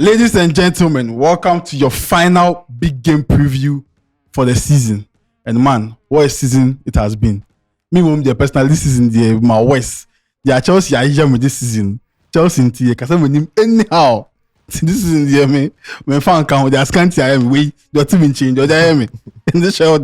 Ladies and gentlemen, welcome to your final big game preview for the season. And man, what a season it has been. Me, personally, this season, my worst. They are Chelsea, I jam with this season. Chelsea in tea, because I'm with him anyhow. This is in the me. When fan count, they are scanty. I am way. Your team in change. Or they me in the show.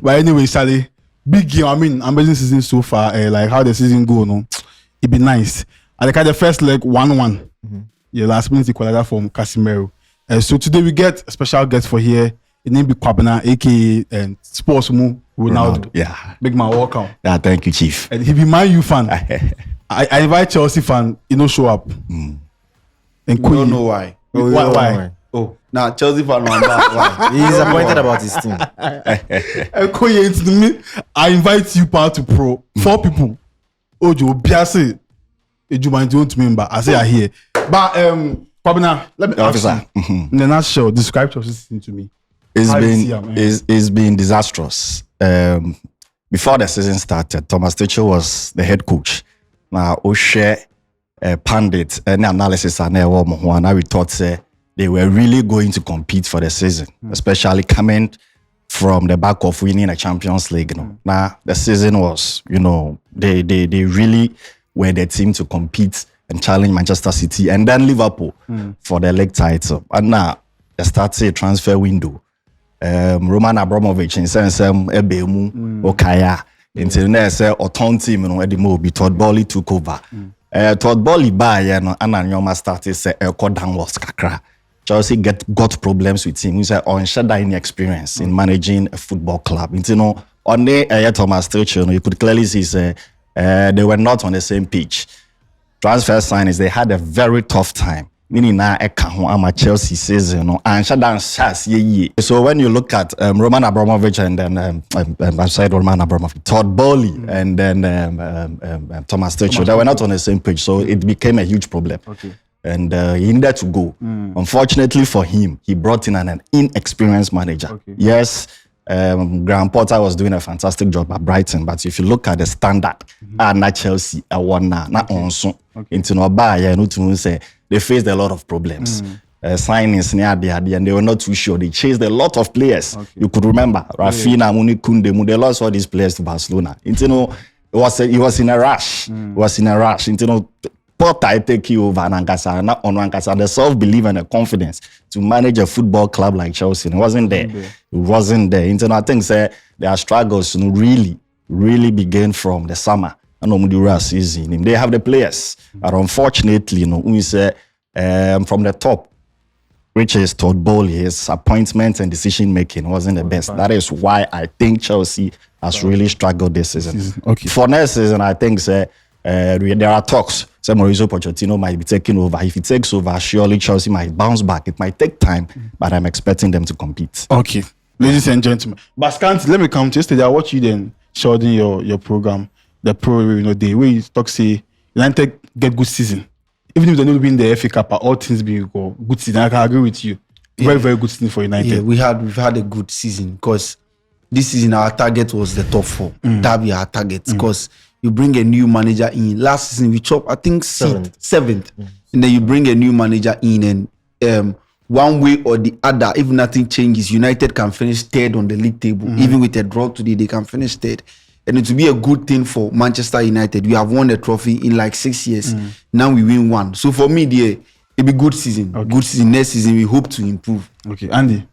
But anyway, Charlie, big game. I mean, amazing season so far. Like how the season go, no, it be nice. I like the first leg 1-1. Yeah, last minute equalizer from Casemiro. So today we get a special guest for here. His name be Kwabena, aka and Sports Mo Ronaldo. Yeah, big man, welcome. Yeah, thank you, Chief. And he be Man U fan. I invite Chelsea fan. He no show up. And we don't know why. Why? Oh, now Chelsea fan on that. Why? He's disappointed about his team. I invite you part to pro 4 people. Ojo Biase. Ejuma don't remember. I say I hear. But Kwabena, let me ask you. In the nutshell, describe Chelsea season to me. It's been disastrous. Before the season started, Thomas Tuchel was the head coach. Now, O'Shea, pundit, and analysis and now we thought they were really going to compete for the season, especially coming from the back of winning a Champions League. Now, the season was, they really were the team to compete and challenge Manchester City and then Liverpool for the league title. And now, they started a transfer window. Roman Abramovich in sense Ebemu Okaya until next Oton team the Mobi Todd Bowley took over. Todd Bowley by and Nyoma started say downwards kakra. Chelsea got problems with him. He said on shadowing experience in managing a football club. On the Thomas Tuchel, you could clearly see they were not on the same pitch. Transfer signings, they had a very tough time. Meaning now a Chelsea season, and shutdown shots ye. So when you look at Roman Abramovich and then I said Roman Abramovich, Todd Bowley and then Thomas Tuchel, they were not on the same page, so it became a huge problem. Okay. And he needed to go. Unfortunately for him, he brought in an inexperienced manager. Okay. Yes, Graham Potter was doing a fantastic job at Brighton, but if you look at the standard, not Chelsea, not also into no buy, no say. They faced a lot of problems. Signings near the and they were not too sure. They chased a lot of players. Okay. You could remember Rafinha, Muni Kunde, they lost all these players to Barcelona. He was in a rush. Potter take you over Nankasa, not on Nankasa. The self-belief and the confidence to manage a football club like Chelsea. It wasn't there. I think their struggles really began from the summer. And season. They have the players, but unfortunately, we say from the top, which is Todd Bowley, his appointment and decision making wasn't the best. That is why I think Chelsea has really struggled this season. Okay. For next season, I think there are talks. Mauricio Pochettino might be taking over. If he takes over, surely Chelsea might bounce back. It might take time, but I'm expecting them to compete. Okay, ladies and gentlemen, Bascant, let me come to yesterday. I watched you then showing your program. The pro, day where you talk say United get good season. Even if they don't win the FA Cup, all things being good season. I can agree with you. Very, very good season for United. Yeah, we've had a good season because this season our target was the top 4. That be our target because you bring a new manager in. Last season we chopped, I think 7th. And then you bring a new manager in and one way or the other, if nothing changes, United can finish 3rd on the league table. Even with a draw today, they can finish 3rd. And it will be a good thing for Manchester United. We have won a trophy in like 6 years. Now we win 1. So for me, it'll be good season. Okay. Good season. Next season, we hope to improve. Okay, Andy.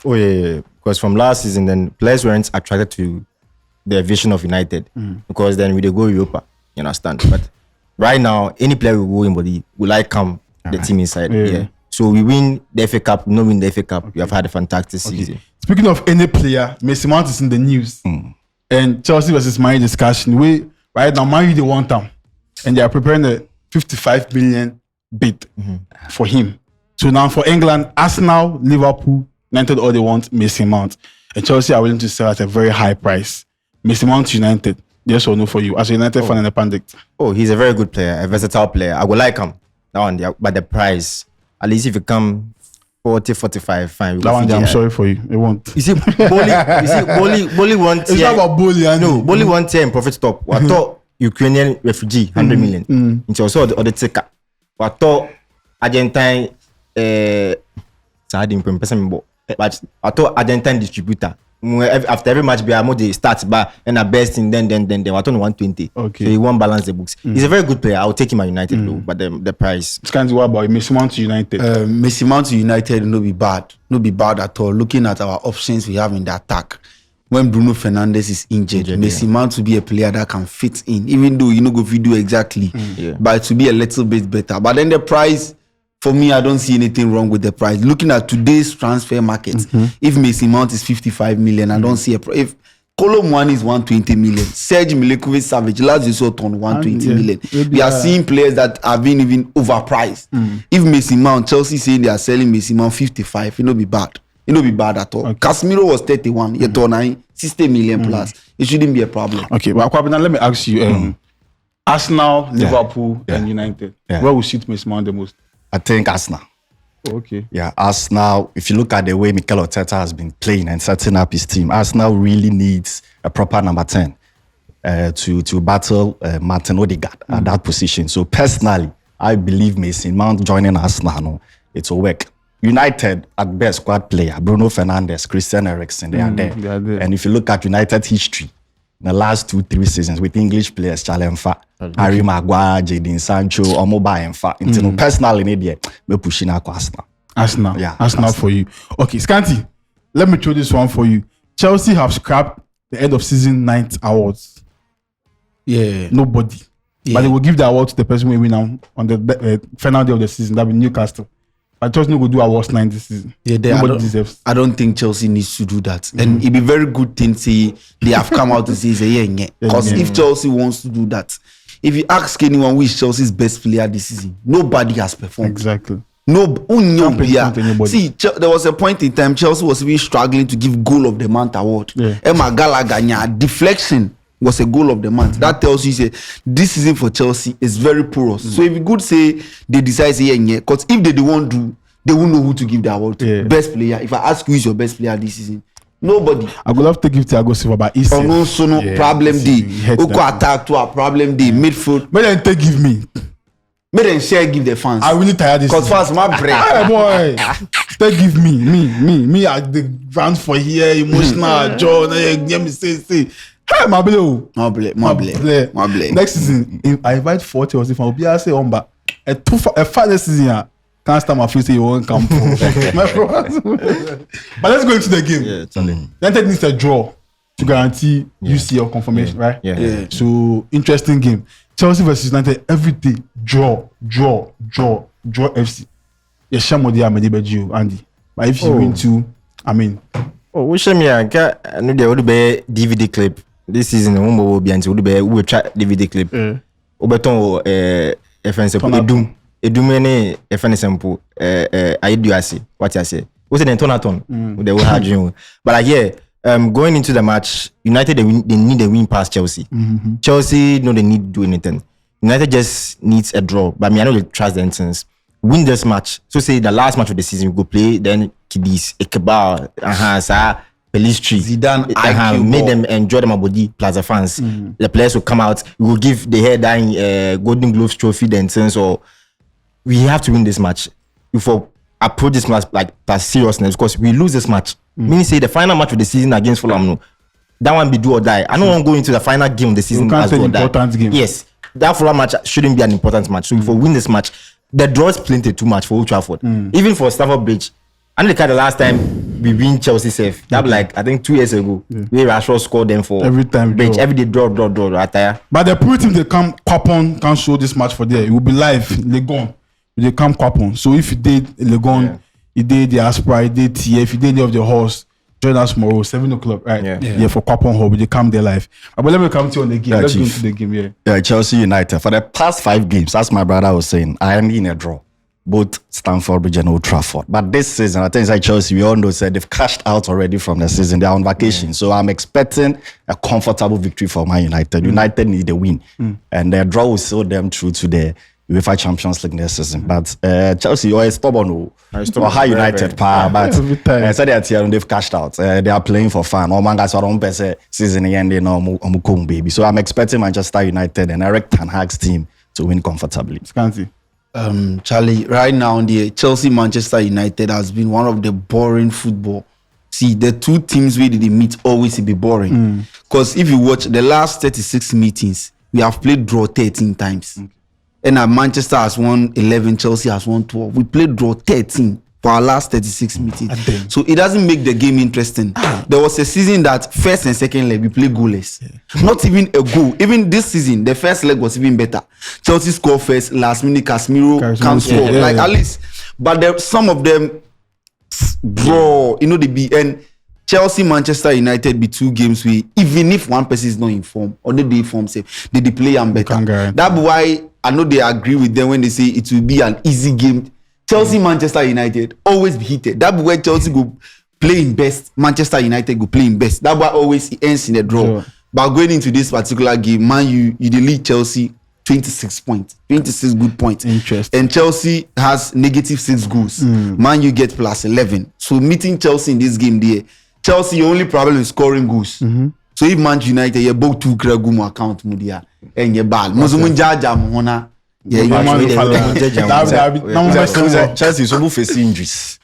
Oh yeah. Because from last season, then players weren't attracted to the vision of United because then we go Europa. You understand? But right now, any player will go in, body will like come the team inside. Yeah. So we win the FA Cup. No win the FA Cup. Okay. We have had a fantastic season. Speaking of any player, Mason Mount is in the news. And Chelsea versus Man U discussion. Right now, Man U they want him, and they are preparing a 55 million bid for him. So now for England, Arsenal, Liverpool, United, all they want Mason Mount, and Chelsea are willing to sell at a very high price. Mason Mount United, yes or no for you as a United fan and a pundit? Oh, he's a very good player, a versatile player. I would like him. That one, but the price, at least if you come 40, 45, fine. That one, I'm sorry for you. It won't. You see, Boli wants. It's not about Boli. No, Boli wants in profit stop. I thought Ukrainian refugee 100 million. Into also the taker. I thought Argentine Sadin person, but I thought Argentine distributor. After every match, they start by and a best in then I thought 120. Okay. So he won't balance the books. He's a very good player. I'll take him at United though, but the price. It's kind of what about Messi Mount to United? Messi Mount to United no be bad at all. Looking at our options we have in the attack, when Bruno Fernandes is injured, Messi Mount to be a player that can fit in, even though you know go video exactly, but to be a little bit better. But then the price, for me, I don't see anything wrong with the price. Looking at today's transfer market, if Messi Mount is 55 million, I don't see a price. If Column 1 is 120 million, Serge Milinkovic-Savic last resort on 120 million. We are seeing players that have been even overpriced. If Messi Mount, Chelsea saying they are selling Messi Mount 55, it no be bad. It no be bad at all. Casemiro was 31, yet on 60 million plus. It shouldn't be a problem. Okay, but Kwabena, let me ask you, Arsenal, Liverpool, and United, where will suit Messi Mount the most? I think Arsenal. Oh, okay. Yeah, Arsenal, if you look at the way Mikel Arteta has been playing and setting up his team, Arsenal really needs a proper number 10 to battle Martin Odegaard at that position. So personally, I believe Mason Mount joining Arsenal, it will work. United, at best, squad player, Bruno Fernandes, Christian Eriksen, they are there. And if you look at United history, in the last 2-3 seasons with English players, Chalemfa, Harry Maguire, Jadon Sancho, Omoba Enfa. Personally, we're pushing Arsenal. Arsenal. Yeah, Arsenal for you. Okay, Scanty, let me throw this one for you. Chelsea have scrapped the end of season 9th awards. Yeah. Nobody. Yeah. But they will give the award to the person who will win on the final day of the season. That will be Newcastle. But Chelsea will do awards 9 this season. Yeah, nobody deserves. I don't think Chelsea needs to do that. And it'd be very good thing to see they have come out to say, because if Chelsea wants to do that, if you ask anyone who is Chelsea's best player this season, nobody has performed. Exactly. No, see, there was a point in time Chelsea was even struggling to give goal of the month award. Emma Gallagher deflection was a goal of the month. That tells you say this season for Chelsea is very porous. So if you could say they decide because if they won't do, they won't know who to give the award to. Best player. If I ask who is your best player this season, nobody. I would love to give Thiago Silva, but it's no problem day. Oko attack to a problem day. Midfield. But then take give me. Make them share, give the fans. I really tired this. Cause fans my break. Hey boy, they give me. I the ground for here, emotional, John. Give me say. Hey, my blue. Next season, if I invite 40 or something, I'll be say on but a final season. Can't stand my face. Say you won't come. But let's go into the game. Yeah, United needs a draw to guarantee UCL confirmation, right? Yeah. So interesting game. Chelsea versus United every day. Draw FC. Yes, Shamodi Amedi Andy. But if you win two, I mean. Oh, we show me I know there would be DVD clip this season. Will be until we will try DVD clip. Obeton FNC Edum any FNC I do I see what I say. What's the Tonaton? They will have you. But I hear going into the match, United they need a win past Chelsea. Chelsea no they need to do anything. United just needs a draw. But I know they trust the instance. Win this match. So say the last match of the season we go play. Then Kidis, Ekeba, Pelistri, Zidane, made them enjoy them body plus the fans. The players will come out. We will give the headline Golden Gloves trophy. Then so we have to win this match. Before approach this match like plus seriousness because we lose this match. Meaning say the final match of the season against Fulham. No, that one be do or die. I don't want to go into the final game of the season as do or die. Game. Yes, that Fulham match shouldn't be an important match. So if we win this match, the draw is plenty too much for Old Trafford. Even for Stamford Bridge. I know the last time we win Chelsea safe. That like I think 2 years ago. Where Rashford scored them for every time Bridge. Every day draw. But the pro team they come Quapon can't show this match for there. It will be live. Legon. They come Quapon. So if you did Legon, you did the Aspire, you did TF, you did the of the horse. Join us tomorrow, 7:00, right? Yeah, for Quapon Hall, they come there live. But let me come to you on the game. Let's go into the game, Chelsea United. For the past 5 games, as my brother was saying, I am in a draw. Both Stamford Bridge and Old Trafford. But this season, I think it's like Chelsea, we all know said they've cashed out already from the season. They're on vacation. So I'm expecting a comfortable victory for Man United. United need a win. And their draw will see them through to the UEFA Champions League next season. But Chelsea always stubborn or high United power. But so they've cashed out. They are playing for fun. All mangas are on season again. They know baby. So I'm expecting Manchester United and Eric Ten Hag's team to win comfortably. Scanty. Charlie, right now the Chelsea Manchester United has been one of the boring football. See, the two teams where they meet always be boring. Because if you watch the last 36 meetings, we have played draw 13 times. And Manchester has won 11, Chelsea has won 12. We played draw 13 for our last 36 meetings. So it doesn't make the game interesting. There was a season that first and second leg we played goalless. Not even a goal. Even this season, the first leg was even better. Chelsea scored first, last minute Casemiro can't score. At least. But some of them draw, they be. And Chelsea, Manchester United be two games where even if one person is not in form or they form safe, they play and better. That's why I know they agree with them when they say it will be an easy game. Chelsea, Manchester United always be heated. That's why Chelsea go playing best. Manchester United go playing best. That's why always it ends in a draw. Sure. But going into this particular game, man, you lead Chelsea 26 points, 26 good points. Interesting. And Chelsea has -6 goals. Man, you get +11. So meeting Chelsea in this game there, Chelsea your only problem is scoring goals. So if Man United you both 2 Kregumo account mudia and you bad. Mozumun jaja mohona. Yeah, Chelsea so who face injuries.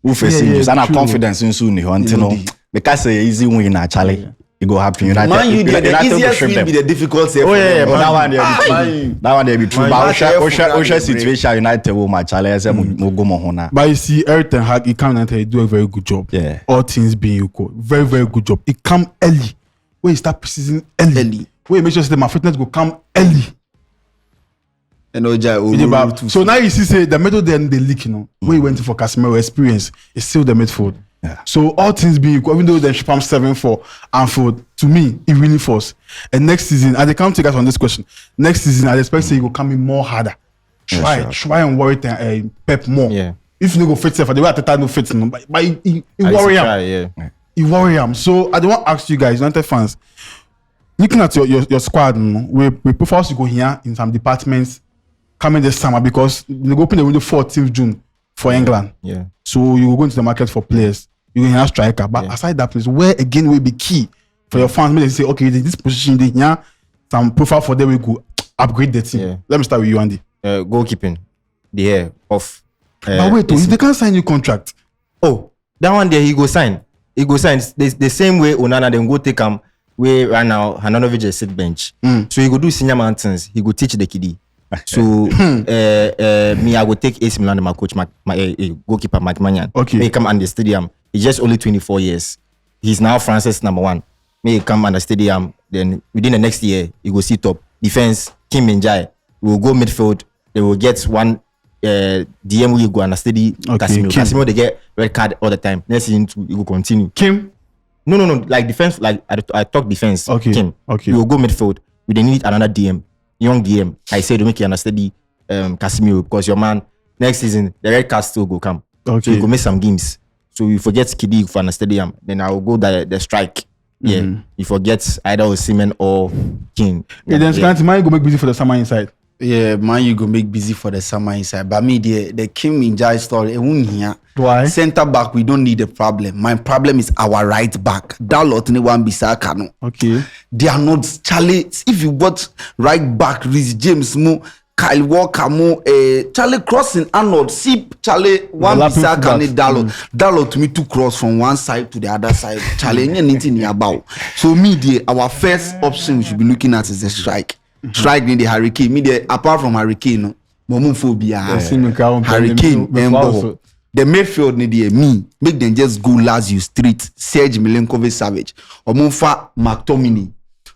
Who face injuries and have confidence in soon until because say easy win actually. It go happen. United. Man, you did the easiest win be the difficult. Oh yeah, but that one they be true. That one they be true. But Osha situation United will match. But you see, Eric Ten Hag, he come and he do a very good job. Yeah. All things being equal, very very good job. He come early. When you start preseason early. When you make sure that my fitness go come early. And so now you see, say the middle then they leak, when you went for Casemiro experience, it's still the midfield. Yeah. So all things being equal, even though they ship 7-4 Anfield, to me, it really force. And next season, and they can't take us on this question. Next season, I expect say you go come in more harder. Try and worry Pep more. Yeah. If you go fit for the way at no fit, but you worry him. You worry him. So I don't want to ask you guys, United fans, looking at your squad, we prefer to go here in some departments coming this summer because they go open the window 14th June for England. Yeah. So you will go into the market for players. You will have striker. But aside that place, where again will be key for your fans, when they say, okay, this position, they here, some profile for them, we go upgrade the team. Yeah. Let me start with you, Andy. Goalkeeping. The air of. But wait, they can't sign new contract. Oh, that one there, he go sign. The same way Onana, then go take him where right now, Handanovic is sit bench. So he go do senior mountains. He go teach the kiddie. So me, I will take AC Milan, my coach, my goalkeeper, Mike Manyan. Okay. May come on the stadium. He's just only 24 years. He's now France's #1. May come on the stadium. Then within the next year, he will see top defense. Kim Min-jae will go midfield. They will get one DM will go and steady. Casemiro. Casemiro they get red card all the time. Next season he will continue. Kim? No. Like defense. Like I talk defense. Okay. Kim. Okay. He will go midfield. We then need another DM. Young DM, I say to make you understand Casemiro because your man next season the red card still go come. Okay. So you go make some games. So you forget Kidi for the stadium, then I will go the strike. Yeah. You forget either Osimhen or King. Then man go make busy for the summer inside. Yeah, man, you go make busy for the summer inside. But me, the Kim Min-jae story, it won't hear. Why? Center back, we don't need a problem. My problem is our right back. That lot ni one Bisaka no. Okay. They are not Charlie. If you got right back, Reece James mo, Kyle Walker mo, Charlie crossing Arnold, see Charlie one Bisaka ni Dalot. Dalot to me to cross from one side to the other side. Charlie anything about. So me, our first option we should be looking at is the strike. Strike in the Hurricane. Me apart from Hurricane, no, Momophobia, Hurricane, the midfield need me. Make them just go Lazio Street, Serge Milinkovic-Savic, or Monfa McTominay,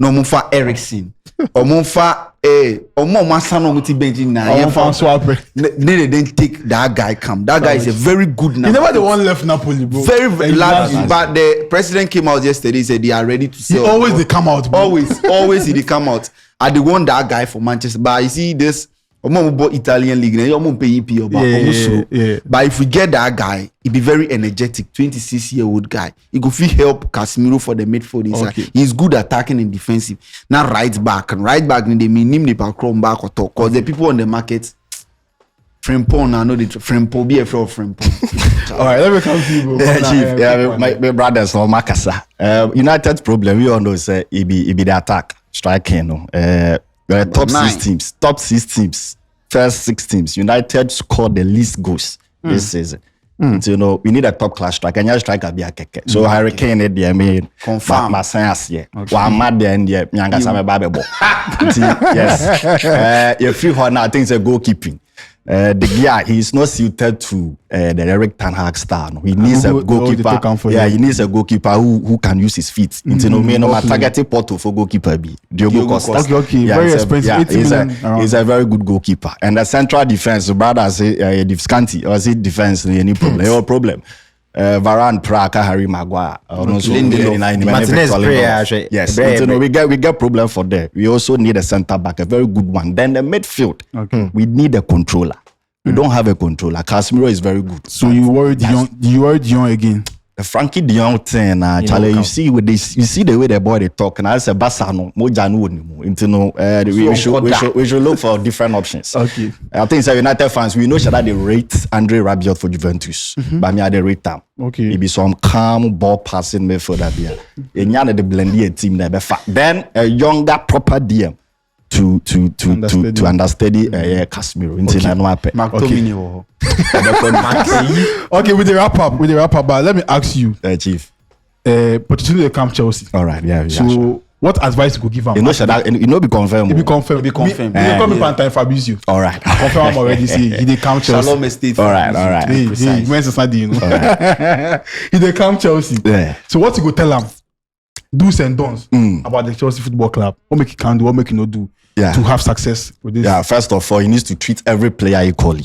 no Monfa Ericsson, or Monfa Masano Muti Benji na. They didn't take that guy come. That guy is a very good now. You never the one left Napoli, bro. Very large. But the president came out yesterday, said they are ready to sell. They come out, bro. Always they come out. I the one that guy for Manchester, but you see this Italian league, but if we get that guy, he be very energetic, 26-year-old guy. He go feel help Casemiro for the midfield inside. Okay. He's good attacking and defensive. Now right back they mean him back or talk because the people on the market. Frimpong, I know the Frimpong be a fraud Frimpong. All right, let me come to you, bro. Yeah, chief. My brothers no Marcus. United's problem we all know is it be the attack striking. Top 6 teams. first 6 teams, United scored the least goals this season. So, you know, we need a top class striker. And your striker be a keke. So Hurricane it there, mean Confirm. my science here. One mad there and there, Mianga Same Babebo. Yes. If you now, I think it's a goalkeeping. The guy, he's not suited to the Eric Ten Hag style. No. He needs a goalkeeper. Yeah, he needs a goalkeeper who can use his feet. You know, me no matter targeting porto for goalkeeper be Diogo Costa. Okay. Yeah, Very expensive. He's a very good goalkeeper. And the central defense, brother say Scanty or say defense any problem. No problem. Varane, Prrrr, Harry Maguire. Martinez, Prrrr. Yes, you know, we get problem for there. We also need a centre back, a very good one. Then the midfield, we need a controller. We don't have a controller. Casemiro is very good. So you worried Dion again? The Frankie de Jong thing, Charlie, you see with this, you see the way the boy they talk, and I say Basano, Mojanu, we should look for different options. Okay. I think it's United fans, we know that they rate Andre Rabiot for Juventus, but me they rate them. Okay. It be some calm ball passing midfielder there. And the blended team there. Then a younger proper DM to understudy Casemiro. Okay, with the wrap up, but let me ask you, Chief. Pochettino they come Chelsea. All right, yeah. So sure. what advice you could give him? You know, be confirmed. Be confirmed. You come in time for abuse you. All right. Confirm him already. See, he they come Chelsea. Shalom Estate. All right. He they come Chelsea. Yeah. So what you go tell him? Do's and don'ts about the Chelsea Football Club. What make he can do? What make he not do? Yeah. To have success with this. Yeah. First of all, he needs to treat every player equally.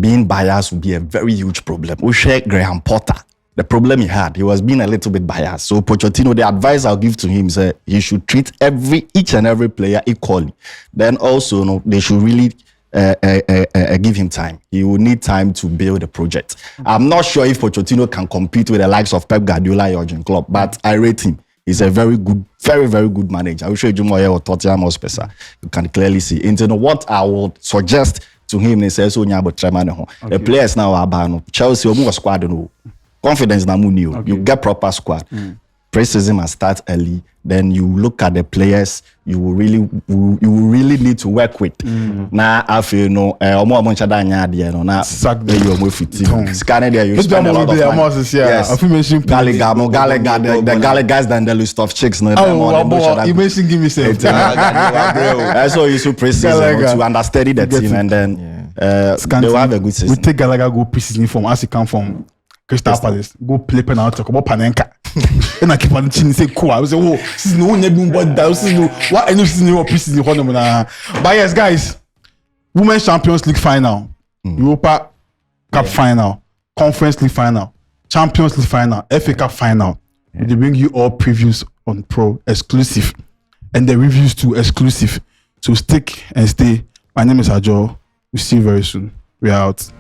Being biased would be a very huge problem. We share Graham Potter. The problem he had, he was being a little bit biased. So Pochettino, the advice I'll give to him is he should treat each and every player equally. Then also, they should really give him time. He will need time to build a project. I'm not sure if Pochettino can compete with the likes of Pep Guardiola or Jurgen Klopp, but I rate him. He's a very good, very, very good manager. I will show you more or Tottenham or Spessa. You can clearly see. And what I would suggest to him is the players now are Chelsea or squad. Confidence na money. You get proper squad. Pre-season must start early. Then you look at the players you will really need to work with. Now I feel now Sack you almost fit. Scanning there, you spend a lot of money. Yes. Gallagher, the Gallagher's than the list of chicks. No, you mentioned give me say. That's why you should pre-season to understudy the team and then they will have a good season. We take Gallagher go pre-season from as he come from Crystal Palace, go play penalty, come up Panenka. And I keep on chin say cool. I was say, oh, this is no never but this is no what any season or pre-season. But yes, guys, Women's Champions League final, Europa Cup final, Conference League final, Champions League final, FA Cup final. They bring you all previews on Pro exclusive, and the reviews too exclusive. So stick and stay. My name is Ajo. We'll see you very soon. We're out.